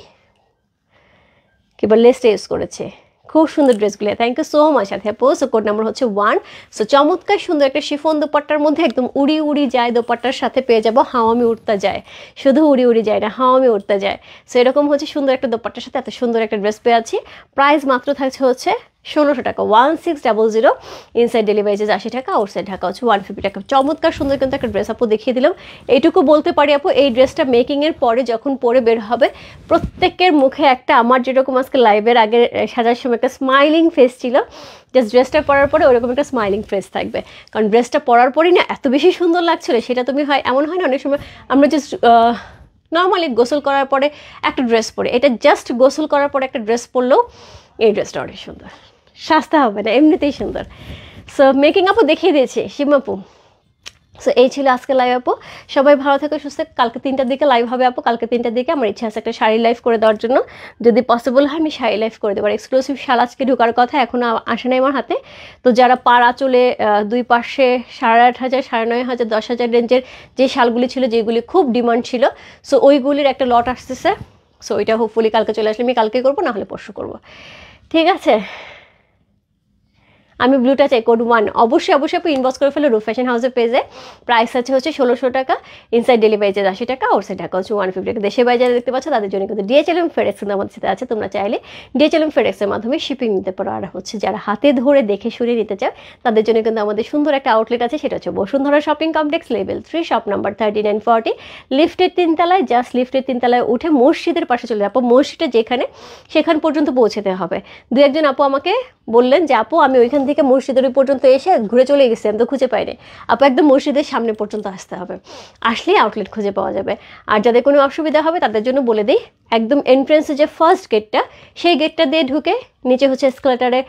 কি বলে লেসটা ইউজ করেছে। খুব সুন্দর ড্রেসগুলো, থ্যাংক ইউ সো মাচ সাথে আপু। সো কোড নাম্বার হচ্ছে 1। সো চমৎকার সুন্দর একটা শিফন দোপাট্টার মধ্যে একদম উড়ি উড়ি যায় দোপাট্টার সাথে পেয়ে যাবো হাওয়ামি উড়তে যায়, শুধু উড়ি উড়ি যায় না, হাওয়ামি উড়তে যায়। সো এরকম হচ্ছে সুন্দর একটা দোপাট্টার সাথে এত সুন্দর একটা ড্রেস পেয়ে আছি। প্রাইস মাত্র থাকছে হচ্ছে 1600 টাকা, 1600। ইনসাইড ডেলিভারি চার্জ 80 টাকা, আউটসাইড ঢাকা হচ্ছে 150 টাকা। চমৎকার সুন্দর কিন্তু একটা ড্রেস আপু দেখিয়ে দিলাম। এইটুকু বলতে পারি আপু, এই ড্রেসটা মেকিংয়ের পরে যখন পরে বের হবে প্রত্যেকের মুখে একটা, আমার যেরকম আজকে লাইভের আগে সাজার সময় একটা স্মাইলিং ফেস ছিল, জাস্ট ড্রেসটা পরার পরে ওরকম একটা স্মাইলিং ফেস থাকবে। কারণ ড্রেসটা পরার পরই না এত বেশি সুন্দর লাগছিল, সেটা তুমি হয় এমন হয় না অনেক সময় আমরা জাস্ট নর্মালি গোসল করার পরে একটা ড্রেস পরে, এটা জাস্ট গোসল করার পরে একটা ড্রেস পরলেও এই ড্রেসটা অনেক সুন্দর, সাজতে হবে না, এমনিতেই সুন্দর। সো মেকিং আপু দেখিয়ে দিয়েছি সীমাপু। সো এই ছিল আজকে লাইভ আপু, সবাই ভালো থাকো সুস্থ। কালকে 3টার দিকে লাইভ হবে আপু, কালকে 3টার দিকে আমার ইচ্ছা আছে একটা শাড়ি লাইভ করে দেওয়ার জন্য, যদি পসিবল হয় আমি শাড়ি লাইভ করে দেবো। আর এক্সক্লুসিভ শাল আজকে ঢোকার কথা, এখনও আসে নাই আমার হাতে। তো যারা পাড়া চলে দুই পাশে 8,500, 9,500, 10,000 রেঞ্জের যে শালগুলি ছিল, যেগুলি খুব ডিমান্ড ছিল, সো ওইগুলির একটা লট আসতেছে। সো ওইটা হোপফুলি কালকে চলে আসলে আমি কালকে করবো, না হলে পরশু করবো, ঠিক আছে। আমি ব্লুটা চাই, কোড 1। অবশ্যই আপু ইনবক্স করে ফেলো রূপ ফ্যাশন হাউসের পেজে। প্রাইস আছে হচ্ছে 1600 টাকা, ইনসাইড ডেলিভারি চার্জ 80 টাকা, আউটসাইড ঢাকা হচ্ছে 150 টাকা। দেশের বাইরে যারা দেখতে পাচ্ছ তাদের জন্য কিন্তু DHL এবং ফেডেক্স কিন্তু আমাদের সাথে আছে, তোমরা চাইলে DHL এবং ফেডেক্সের মাধ্যমে শিপিং নিতে পারো। আর হচ্ছে যারা হাতে ধরে দেখে শুনে নিতে চাও তাদের জন্য কিন্তু আমাদের সুন্দর একটা আউটলেট আছে, সেটা হচ্ছে Bashundhara shopping complex, level 3, shop number 3940, লিফটের 3তলায়। জাস্ট লিফটের 3তলায় উঠে মসজিদের পাশে চলে আপু, মসজিদটা যেখানে সেখান পর্যন্ত পৌঁছতে হবে। দু একজন আপু আমাকে বললেন যে আপু আমি ওইখান থেকে মসজিদের পর্যন্ত এসে ঘুরে চলে গেছি, আমি তো খুঁজে পাইনি। আপু একদম মসজিদের সামনে পর্যন্ত আসতে হবে, আসলেই আউটলেট খুঁজে পাওয়া যাবে। আর যাদের কোনো অসুবিধা হবে তাদের জন্য বলে দিই, একদম এন্ট্রেন্সে যে ফার্স্ট গেটটা, সেই গেটটা দিয়ে ঢুকে নিচে হচ্ছে এসকেলেটারে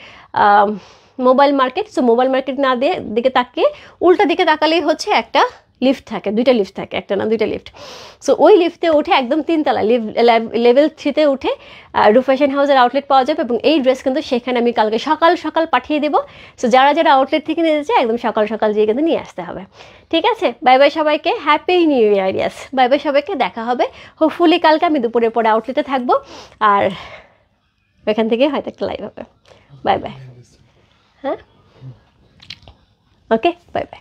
mobile market. So mobile market না দিয়ে দিকে তাকিয়ে উল্টা দিকে তাকালেই হচ্ছে একটা লিফট থাকে, 2টা লিফট থাকে, একটা না 2টা লিফট। সো ওই লিফটে উঠে একদম 3তলা লেভেল 3তে উঠে রূপ ফ্যাশন হাউসের আউটলেট পাওয়া যাবে, এবং এই ড্রেস কিন্তু সেখানে আমি কালকে সকাল সকাল পাঠিয়ে দেবো। সো যারা যারা আউটলেট থেকে নিতে চায় একদম সকাল সকাল যেয়ে কিন্তু নিয়ে আসতে হবে। ঠিক আছে, বাই বাই সবাইকে, হ্যাপি নিউ ইয়ার। ইয়াস, বাই বাই সবাইকে, দেখা হবে হোপফুলি কালকে। আমি দুপুরের পরে আউটলেটে থাকবো, আর ওইখান থেকে হয়তো একটা লাইভ হবে। Bye bye. হ্যাঁ, ওকে, বাই বাই।